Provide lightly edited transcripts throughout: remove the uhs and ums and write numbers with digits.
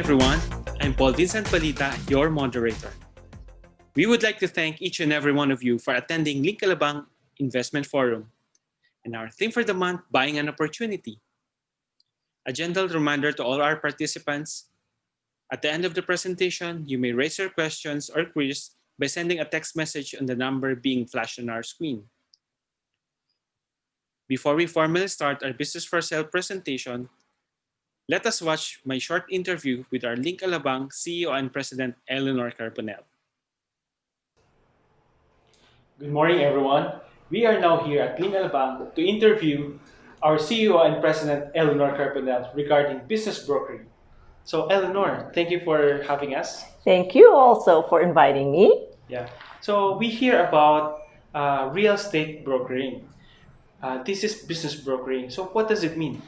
everyone. I'm Paul Vincent Balita, your moderator. We would like to thank each and every one of you for attending Link Alabang Investment Forum and our theme for the month, Buying an Opportunity. A gentle reminder to all our participants, at the end of the presentation, you may raise your questions or queries by sending a text message on the number being flashed on our screen. Before we formally start our Business for Sale presentation, let us watch my short interview with our Link Alabang CEO and President Eleanor Carbonell. Good morning, everyone. We are now here at Link Alabang to interview our CEO and President Eleanor Carbonell regarding business brokering. So, Eleanor, thank you for having us. Thank you also for inviting me. Yeah. So, we hear about real estate brokering. This is business brokering. So, what does it mean?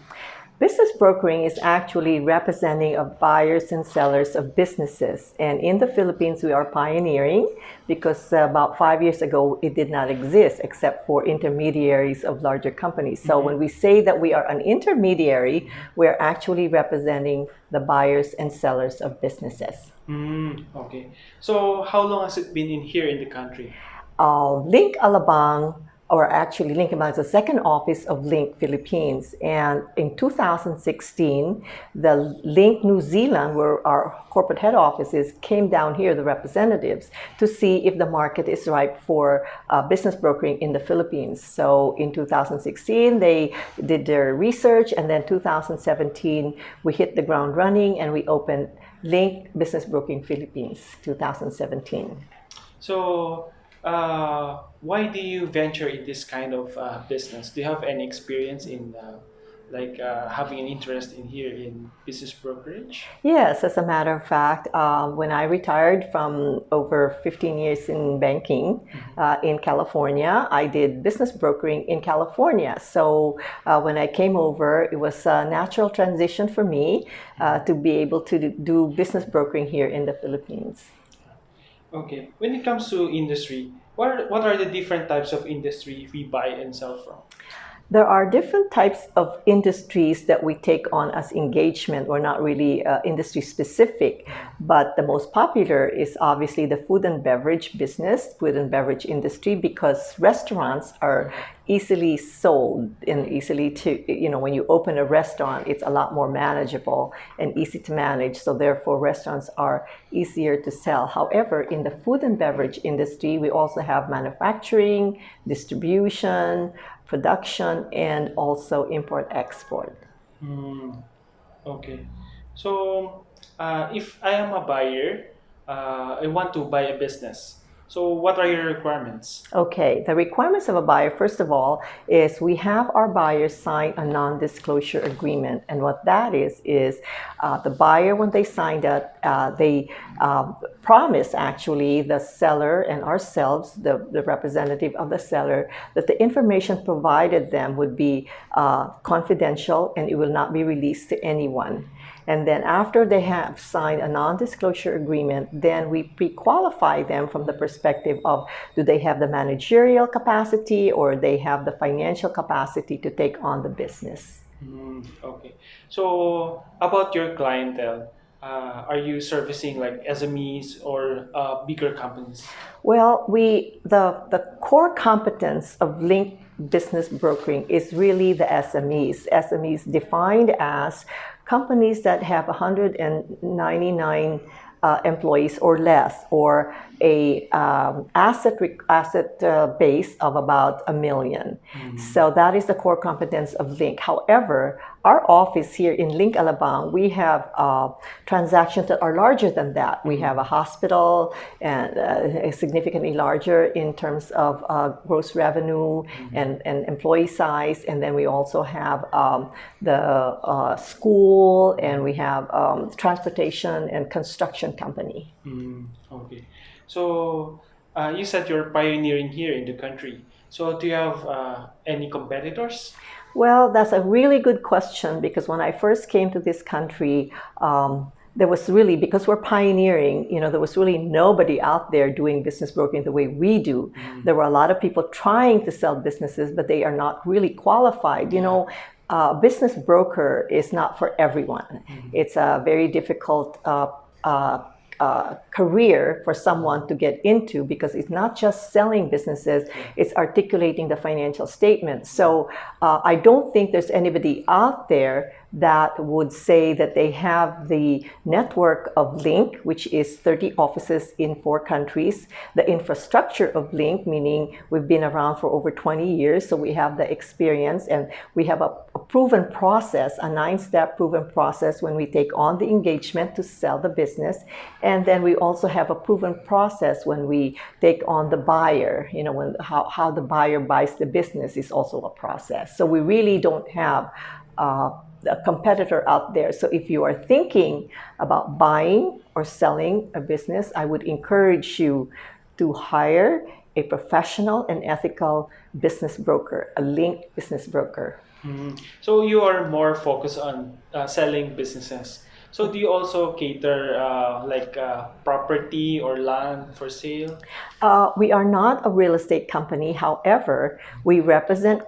Business brokering is actually representing of buyers and sellers of businesses. And in the Philippines, we are pioneering because about 5 years ago, it did not exist except for intermediaries of larger companies. So when we say that we are an intermediary, we're actually representing the buyers and sellers of businesses. Okay. So how long has it been in here in the country? Link Alabang, or actually Link Alabang is the second office of Link Philippines. And in 2016, the Link New Zealand, where our corporate head office is, came down here, the representatives, to see if the market is ripe for business brokering in the Philippines. So in 2016, they did their research, and then 2017, we hit the ground running and we opened Link Business Broking Philippines, 2017. So, why do you venture in this kind of business? Do you have any experience in having an interest in here in business brokerage? Yes, as a matter of fact, when I retired from over 15 years in banking in California, I did business brokering in California. So when I came over, it was a natural transition for me to be able to do business brokering here in the Philippines. Okay. When it comes to industry, what are the different types of industry we buy and sell from? There are different types of industries that we take on as engagement. We're not really industry specific, but the most popular is obviously the food and beverage business, food and beverage industry, because restaurants are easily sold and easily when you open a restaurant, it's a lot more manageable and easy to manage. So therefore, restaurants are easier to sell. However, in the food and beverage industry, we also have manufacturing, distribution, production, and also import-export. Okay. So, if I am a buyer, I want to buy a business. So, what are your requirements? Okay, the requirements of a buyer, first of all, is we have our buyers sign a non-disclosure agreement. And what that is the buyer, when they sign that, they promise actually the seller and ourselves, the representative of the seller, that the information provided them would be confidential and it will not be released to anyone. And then after they have signed a non-disclosure agreement, then we pre-qualify them from the perspective of, do they have the managerial capacity or they have the financial capacity to take on the business. Okay. So, about your clientele, are you servicing like SMEs or bigger companies? Well, the core competence of Link Business Brokering is really the SMEs. SMEs defined as companies that have 199 employees or less, or a asset base of about $1 million. So that is the core competence of Link. However, our office here in Link Alabang, we have transactions that are larger than that. We have a hospital and significantly larger in terms of gross revenue and employee size. And then we also have the school, and we have transportation and construction company. Okay. So, you said you're pioneering here in the country. So, do you have any competitors? Well, that's a really good question, because when I first came to this country, there was really, because we're pioneering, there was really nobody out there doing business brokering the way we do. There were a lot of people trying to sell businesses, but they are not really qualified. business broker is not for everyone. It's a very difficult career for someone to get into because it's not just selling businesses, it's articulating the financial statements. So I don't think there's anybody out there that would say that they have the network of Link, which is 30 offices in 4 countries, the infrastructure of Link, meaning we've been around for over 20 years, so we have the experience and we have a proven process, a 9-step proven process when we take on the engagement to sell the business. And then we also have a proven process when we take on the buyer, how the buyer buys the business is also a process. So we really don't have a competitor out there. So if you are thinking about buying or selling a business, I would encourage you to hire a professional and ethical business broker, a Link business broker. So you are more focused on selling businesses. So do you also cater property or land for sale? We are not a real estate company. However, we represent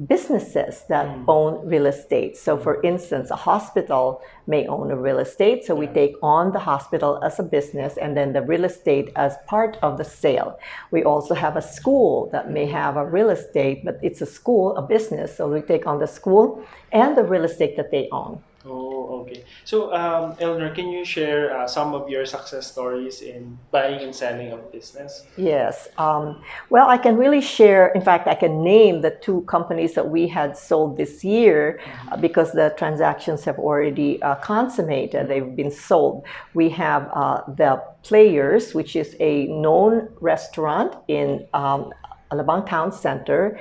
businesses that own real estate. So for instance, a hospital may own a real estate. So we take on the hospital as a business and then the real estate as part of the sale. We also have a school that may have a real estate, but it's a school, a business. So we take on the school and the real estate that they own. Oh, okay. So, Eleanor, can you share some of your success stories in buying and selling of business? Yes. Well, I can really share. In fact, I can name the 2 companies that we had sold this year because the transactions have already consummated. They've been sold. We have the Players, which is a known restaurant in Alabang Town Center.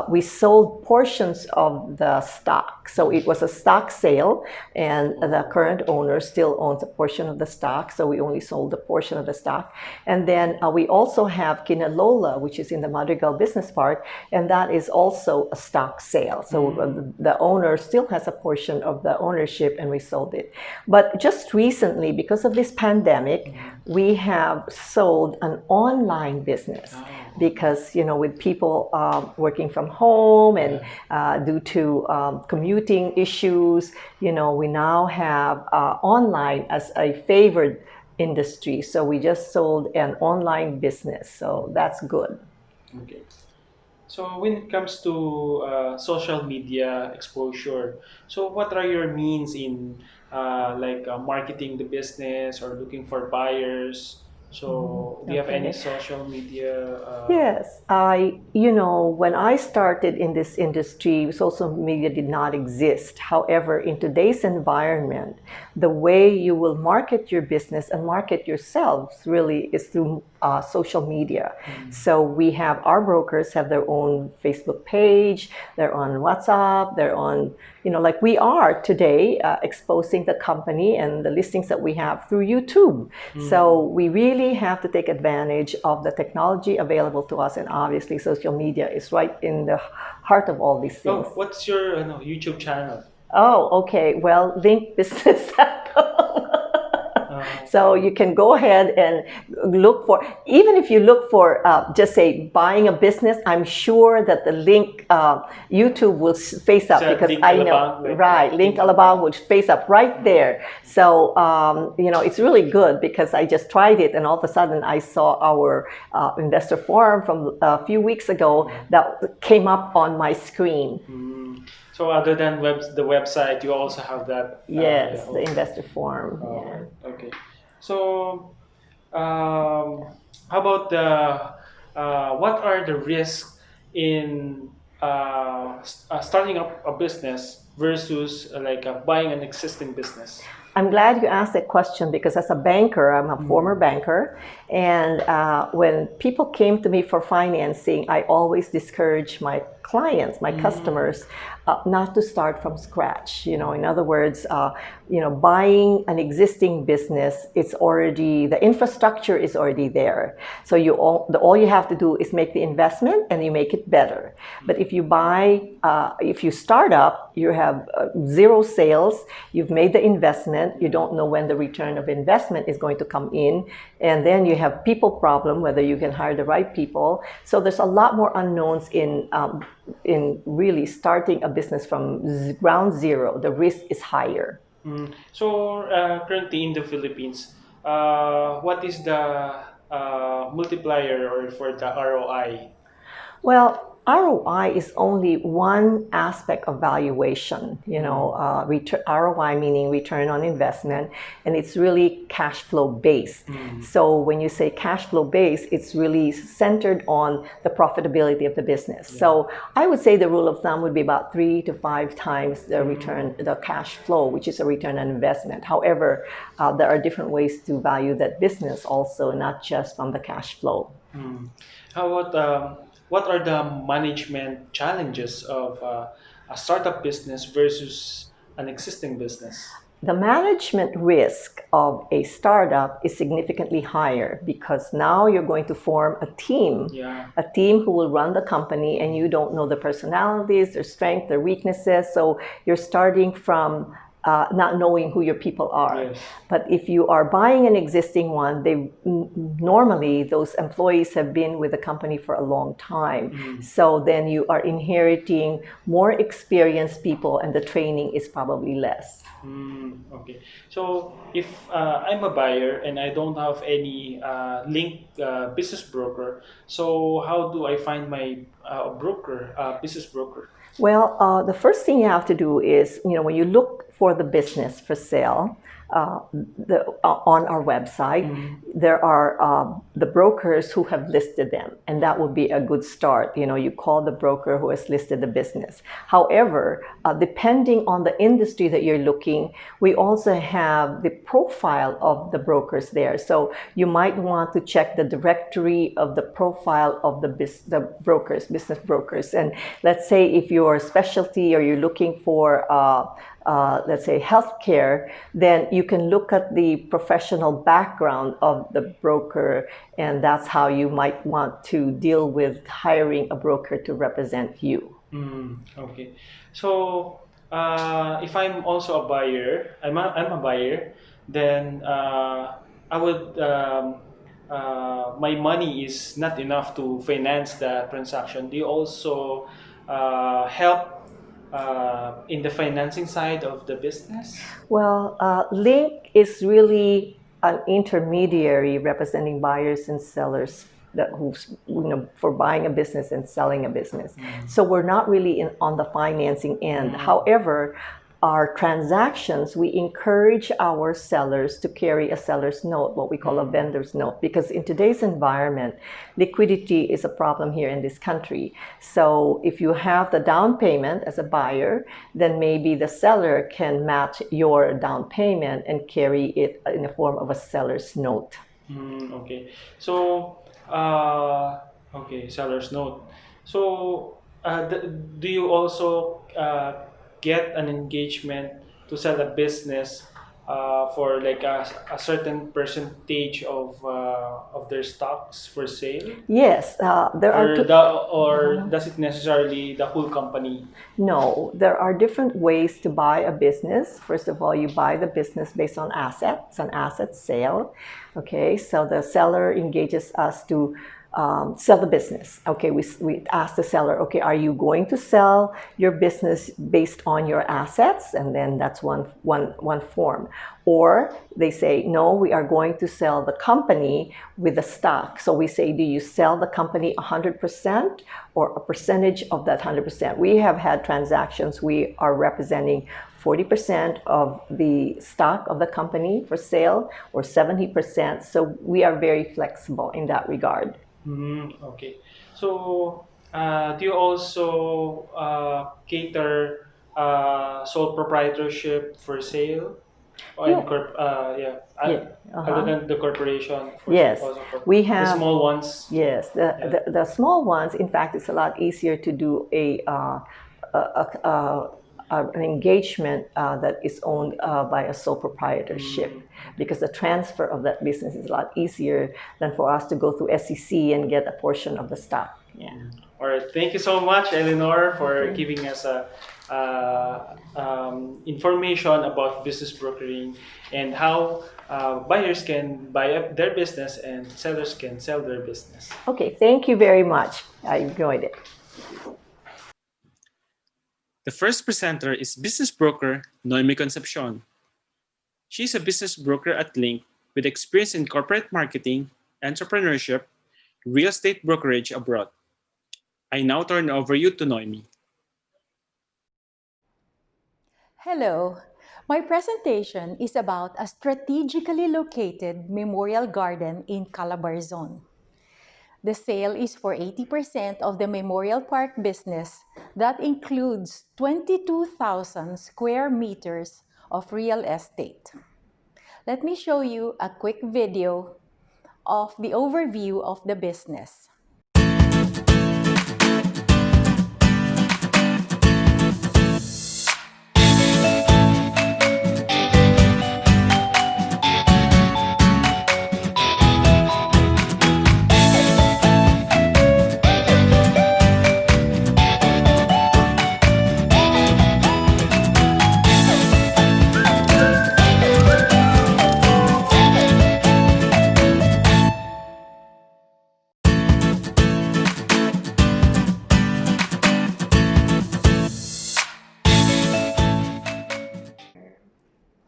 We sold portions of the stock. So it was a stock sale, and the current owner still owns a portion of the stock. So we only sold a portion of the stock. And then we also have Kinalola, which is in the Madrigal Business Park, and that is also a stock sale. So the owner still has a portion of the ownership, and we sold it. But just recently, because of this pandemic, we have sold an online business. Because with people working from home and due to commuting issues, we now have online as a favored industry. So we just sold an online business. So that's good. Okay. So when it comes to social media exposure, so what are your means in marketing the business or looking for buyers? So do you have any social media? Yes, when I started in this industry, social media did not exist. However, in today's environment, the way you will market your business and market yourselves really is through social media. So we have our brokers have their own Facebook page, they're on WhatsApp, they're on, like we are today exposing the company and the listings that we have through YouTube. So we really have to take advantage of the technology available to us, and obviously social media is right in the heart of all these things. Oh, what's your YouTube channel? Oh, okay. Well, Link Business. So you can go ahead and look for, even if you look for, just say buying a business, I'm sure that the link YouTube will face up, because Link I know, Alabang, right, Link Alabang will face up right there. So, it's really good because I just tried it and all of a sudden I saw our investor forum from a few weeks ago that came up on my screen. So other than the website, you also have that? Yes, the investor forum. Yeah. Okay. So, how about what are the risks in starting up a business versus buying an existing business? I'm glad you asked that question because as a banker, I'm a former banker, and when people came to me for financing, I always discourage my clients, my customers, not to start from scratch. In other words, buying an existing business, it's already, the infrastructure is already there. So all you have to do is make the investment and you make it better. But if you buy, if you start up, you have 0 sales, you've made the investment, investment. You don't know when the return of investment is going to come in. And then you have people problem, whether you can hire the right people. So there's a lot more unknowns in really starting a business from ground zero. The risk is higher. So currently in the Philippines, what is the multiplier or for the ROI? Well, ROI is only one aspect of valuation. ROI meaning return on investment, and it's really cash flow based. So when you say cash flow based, it's really centered on the profitability of the business. So I would say the rule of thumb would be about 3 to 5 times the return, the cash flow, which is a return on investment. However, there are different ways to value that business also, not just from the cash flow. How about what are the management challenges of a startup business versus an existing business? The management risk of a startup is significantly higher because now you're going to form Yeah. a team who will run the company, and you don't know the personalities, their strengths, their weaknesses. So you're starting from not knowing who your people are. Yes. But if you are buying an existing one, normally those employees have been with the company for a long time. So then you are inheriting more experienced people, and the training is probably less. Okay. So if I'm a buyer and I don't have any business broker, so how do I find my business broker? Well, the first thing you have to do is, when you look for the business for sale, on our website, there are the brokers who have listed them, and that would be a good start. You call the broker who has listed the business. However, depending on the industry that you're looking, we also have the profile of the brokers there. So you might want to check the directory of the profile of the business brokers. And let's say if your specialty or you're looking for let's say healthcare, then you can look at the professional background of the broker, and that's how you might want to deal with hiring a broker to represent you. Okay. So if I'm also a buyer, I'm a buyer, then I would my money is not enough to finance the transaction. Do you also help in the financing side of the business? Well, Link is really an intermediary representing buyers and sellers for buying a business and selling a business. So we're not really on the financing end. However, our transactions, we encourage our sellers to carry a seller's note, what we call a vendor's note, because in today's environment, liquidity is a problem here in this country. So if you have the down payment as a buyer, then maybe the seller can match your down payment and carry it in the form of a seller's note. Okay. So, okay, seller's note. So, do you also get an engagement to sell a business for like a certain percentage of their stocks for sale? Yes, there are two. Or does it necessarily the whole company? No, there are different ways to buy a business. First of all, you buy the business based on assets, an asset sale. Okay, so the seller engages us to sell the business. Okay, we ask the seller, okay, are you going to sell your business based on your assets? And then that's one form. Or they say, no, we are going to sell the company with the stock. So we say, do you sell the company 100% or a percentage of that 100%? We have had transactions, we are representing 40% of the stock of the company for sale or 70%. So we are very flexible in that regard. Okay. So, do you also cater sole proprietorship for sale? Or Yeah. Yeah, Yeah. other than the corporation? Yes, Also we the have. small ones? Yes, the small ones, in fact, it's a lot easier to do an engagement that is owned by a sole proprietorship, because the transfer of that business is a lot easier than for us to go through SEC and get a portion of the stock. Yeah. All right. Thank you so much, Eleanor, for Okay. giving us information about business brokering and how buyers can buy up their business and sellers can sell their business. Okay, thank you very much. I enjoyed it. The first presenter is business broker Noemi Concepcion. She's a business broker at Link with experience in corporate marketing, entrepreneurship, real estate brokerage abroad. I now turn over you to Noemi. Hello. My presentation is about a strategically located memorial garden in Calabarzon. The sale is for 80% of the Memorial Park business that includes 22,000 square meters of real estate. Let me show you a quick video of the overview of the business.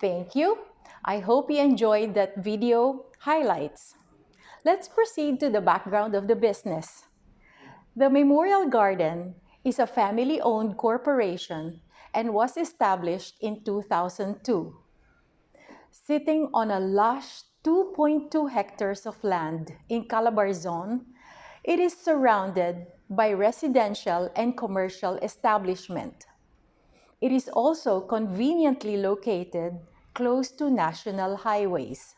Thank you. I hope you enjoyed that video highlights. Let's proceed to the background of the business. The Memorial Garden is a family-owned corporation and was established in 2002. Sitting on a lush 2.2 hectares of land in Calabarzon, it is surrounded by residential and commercial establishment. It is also conveniently located close to national highways.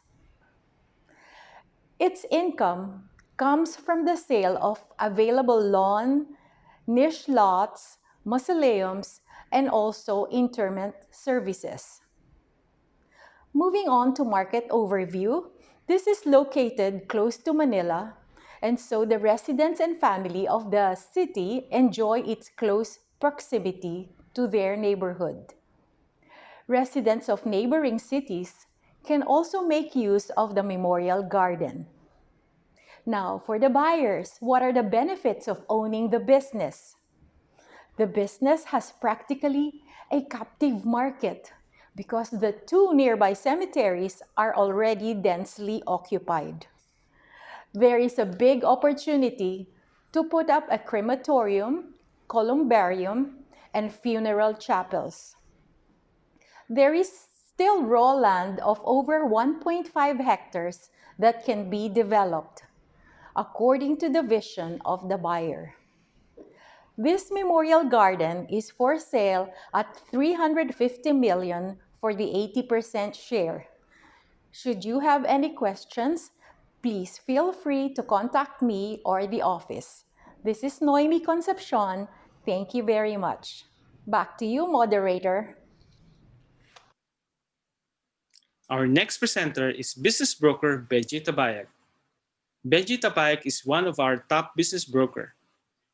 Its income comes from the sale of available lawn, niche lots, mausoleums, and also interment services. Moving on to market overview, this is located close to Manila, and so the residents and family of the city enjoy its close proximity to their neighborhood. Residents of neighboring cities can also make use of the Memorial Garden. Now, for the buyers, what are the benefits of owning the business? The business has practically a captive market because the two nearby cemeteries are already densely occupied. There is a big opportunity to put up a crematorium, columbarium, and funeral chapels. There is still raw land of over 1.5 hectares that can be developed, according to the vision of the buyer. This memorial garden is for sale at 350 million for the 80% share. Should you have any questions, please feel free to contact me or the office. This is Noemi Concepcion. Thank you very much. Back to you, moderator. Our next presenter is business broker Benji Tabayag. Benji Tabayag is one of our top business broker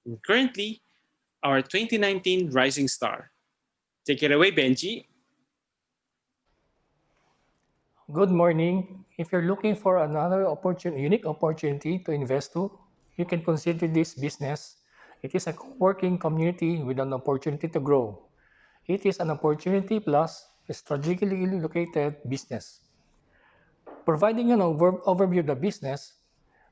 and currently our 2019 Rising Star. Take it away, Benji. Good morning. If you're looking for another unique opportunity to invest to, you can consider this business. It is a working community with an opportunity to grow. It is an opportunity plus a strategically located business. Providing an overview of the business,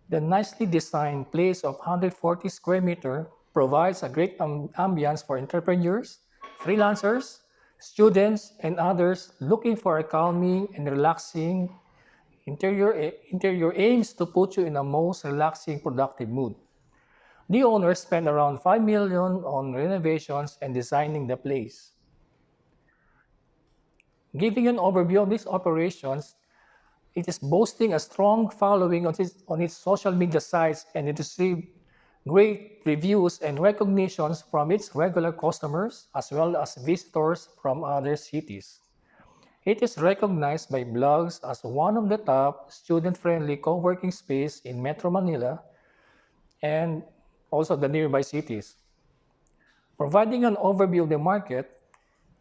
the nicely designed place of 140 square meter provides a great ambience for entrepreneurs, freelancers, students, and others looking for a calming and relaxing interior aims to put you in a most relaxing, productive mood. The owners spent around 5 million on renovations and designing the place. Giving an overview of these operations, it is boasting a strong following on its social media sites, and it received great reviews and recognitions from its regular customers as well as visitors from other cities. It is recognized by blogs as one of the top student-friendly co-working space in Metro Manila and also the nearby cities. Providing an overview of the market,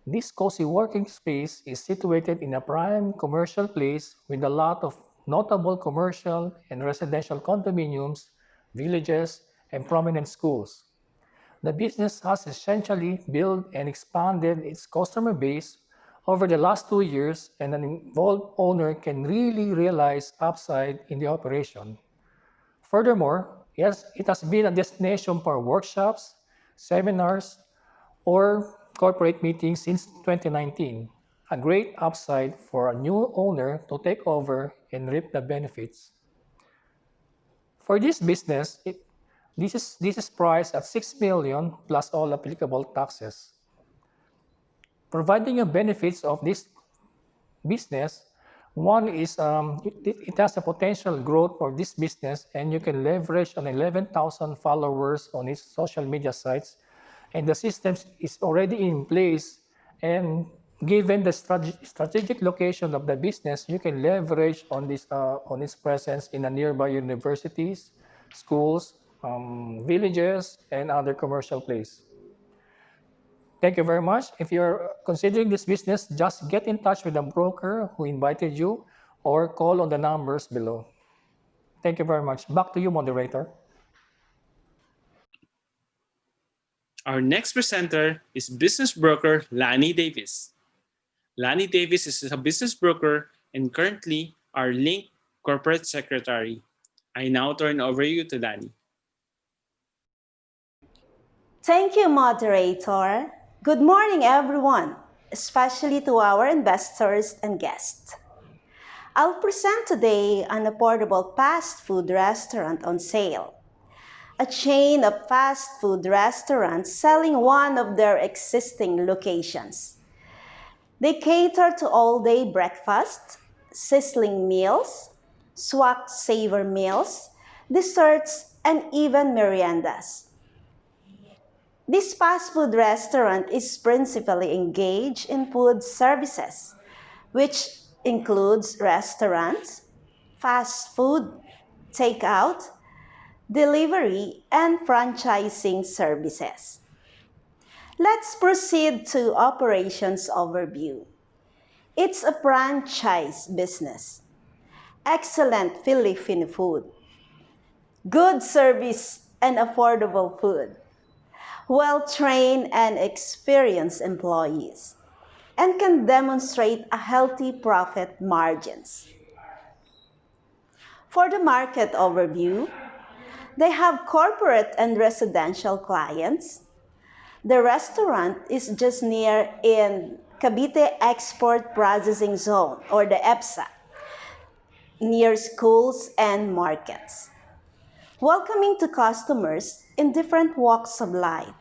this cozy working space is situated in a prime commercial place with a lot of notable commercial and residential condominiums, villages, and prominent schools. The business has essentially built and expanded its customer base over the last 2 years, and an involved owner can really realize upside in the operation. Furthermore, yes, it has been a destination for workshops, seminars, or corporate meetings since 2019, a great upside for a new owner to take over and reap the benefits. For this business, this is priced at 6 million plus all applicable taxes. Providing the benefits of this business, one is it has a potential growth for this business, and you can leverage on 11,000 followers on its social media sites, and the systems is already in place. And given the strategic location of the business, you can leverage on its presence in a nearby universities, schools, villages, and other commercial places. Thank you very much. If you're considering this business, just get in touch with the broker who invited you or call on the numbers below. Thank you very much. Back to you, moderator. Our next presenter is business broker Lani Davis. Lani Davis is a business broker and currently our Link Corporate Secretary. I now turn over you to Lani. Thank you, moderator. Good morning, everyone, especially to our investors and guests. I'll present today an affordable fast food restaurant on sale. A chain of fast food restaurants selling one of their existing locations. They cater to all-day breakfast, sizzling meals, swak savor meals, desserts, and even meriendas. This fast food restaurant is principally engaged in food services, which includes restaurants, fast food, takeout, delivery, and franchising services. Let's proceed to operations overview. It's a franchise business. Excellent Filipino food. Good service and affordable food. Well-trained and experienced employees, and can demonstrate a healthy profit margins. For the market overview, they have corporate and residential clients. The restaurant is just near in Cavite Export Processing Zone, or the EPSA, near schools and markets. Welcoming to customers in different walks of life.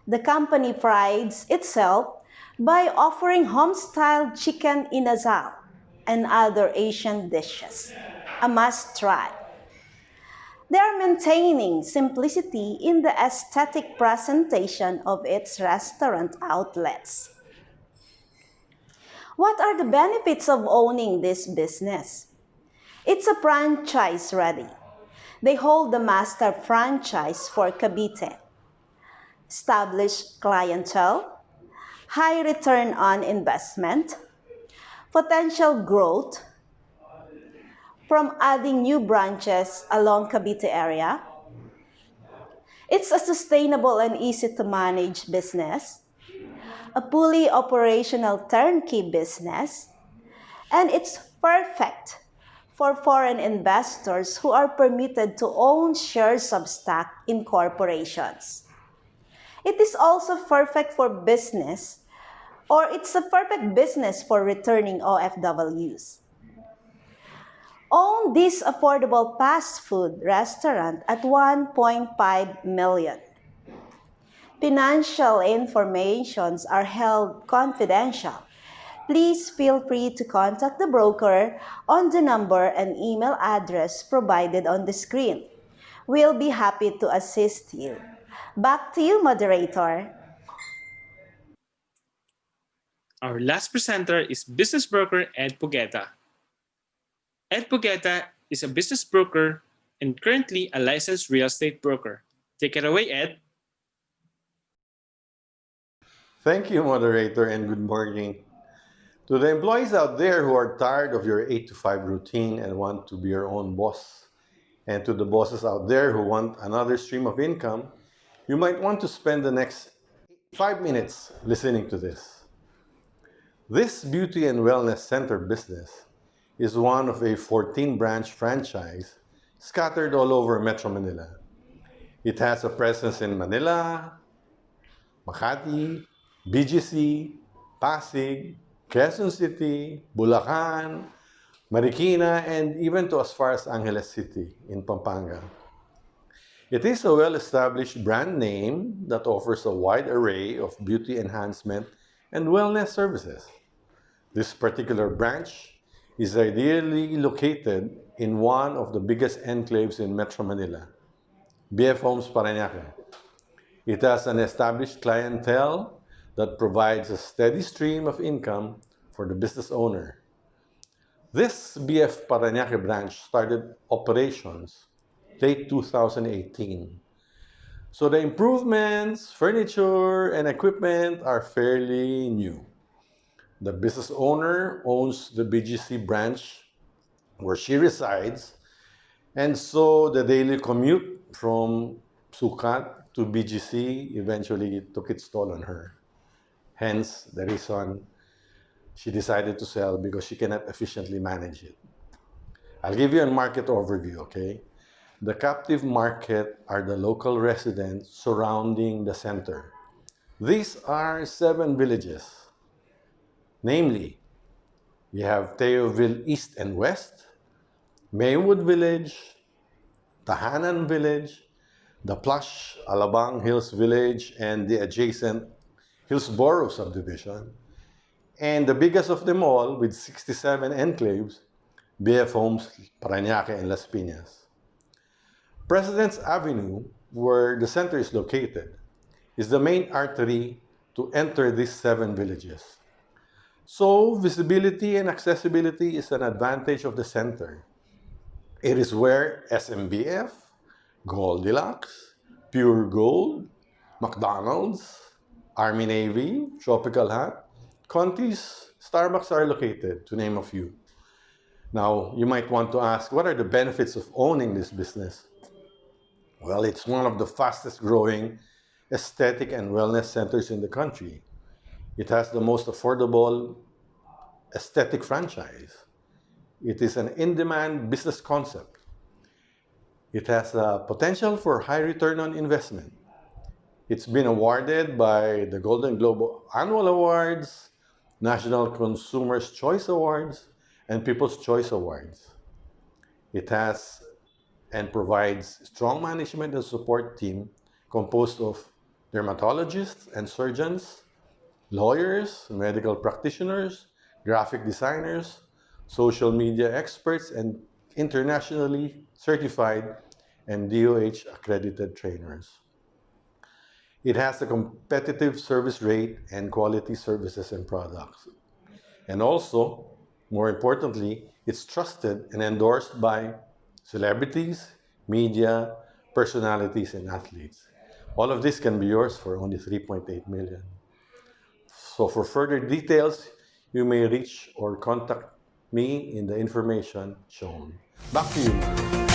The company prides itself by offering home-style chicken inasal and other Asian dishes, a must-try. They are maintaining simplicity in the aesthetic presentation of its restaurant outlets. What are the benefits of owning this business? It's a franchise ready. They hold the master franchise for Cavite. Established clientele, high return on investment, potential growth from adding new branches along Cavite area. It's a sustainable and easy to manage business, a fully operational turnkey business, and it's perfect for foreign investors who are permitted to own shares of stock in corporations. It is also perfect for business, or it's a perfect business for returning OFWs. Own this affordable fast food restaurant at 1.5 million. Financial informations are held confidential. Please feel free to contact the broker on the number and email address provided on the screen. We'll be happy to assist you. Back to you, moderator. Our last presenter is business broker Ed Pugueta. Ed Pugueta is a business broker and currently a licensed real estate broker. Take it away, Ed. Thank you, moderator, and good morning. To the employees out there who are tired of your 8 to 5 routine and want to be your own boss, and to the bosses out there who want another stream of income, you might want to spend the next 5 minutes listening to this. This beauty and wellness center business is one of a 14-branch franchise scattered all over Metro Manila. It has a presence in Manila, Makati, BGC, Pasig, Quezon City, Bulacan, Marikina, and even to as far as Angeles City in Pampanga. It is a well-established brand name that offers a wide array of beauty enhancement and wellness services. This particular branch is ideally located in one of the biggest enclaves in Metro Manila, BF Homes Paranaque. It has an established clientele that provides a steady stream of income for the business owner. This BF Paranaque branch started operations late 2018. So the improvements, furniture, and equipment are fairly new. The business owner owns the BGC branch where she resides, and so the daily commute from Sukat to BGC eventually took its toll on her. Hence, the reason she decided to sell because she cannot efficiently manage it. I'll give you a market overview, okay? The captive market are the local residents surrounding the center. These are 7 villages. Namely, you have Teoville East and West, Maywood Village, Tahanan Village, the plush Alabang Hills Village, and the adjacent Hillsborough subdivision, and the biggest of them all, with 67 enclaves, BF Homes, Paranaque, and Las Piñas. President's Avenue, where the center is located, is the main artery to enter these 7 villages. So, visibility and accessibility is an advantage of the center. It is where SMBF, Goldilocks, Pure Gold, McDonald's, Army Navy, Tropical Hat, Conti's, Starbucks are located, to name a few. Now, you might want to ask, what are the benefits of owning this business? Well, it's one of the fastest growing aesthetic and wellness centers in the country. It has the most affordable aesthetic franchise. It is an in-demand business concept. It has a potential for high return on investment. It's been awarded by the Golden Globe Annual Awards, National Consumers' Choice Awards, and People's Choice Awards. It has and provides strong management and support team composed of dermatologists and surgeons, lawyers, medical practitioners, graphic designers, social media experts, and internationally certified and DOH accredited trainers. It has a competitive service rate and quality services and products. And also, more importantly, it's trusted and endorsed by celebrities, media, personalities, and athletes. All of this can be yours for only 3.8 million. So for further details, you may reach or contact me in the information shown. Back to you, Mark.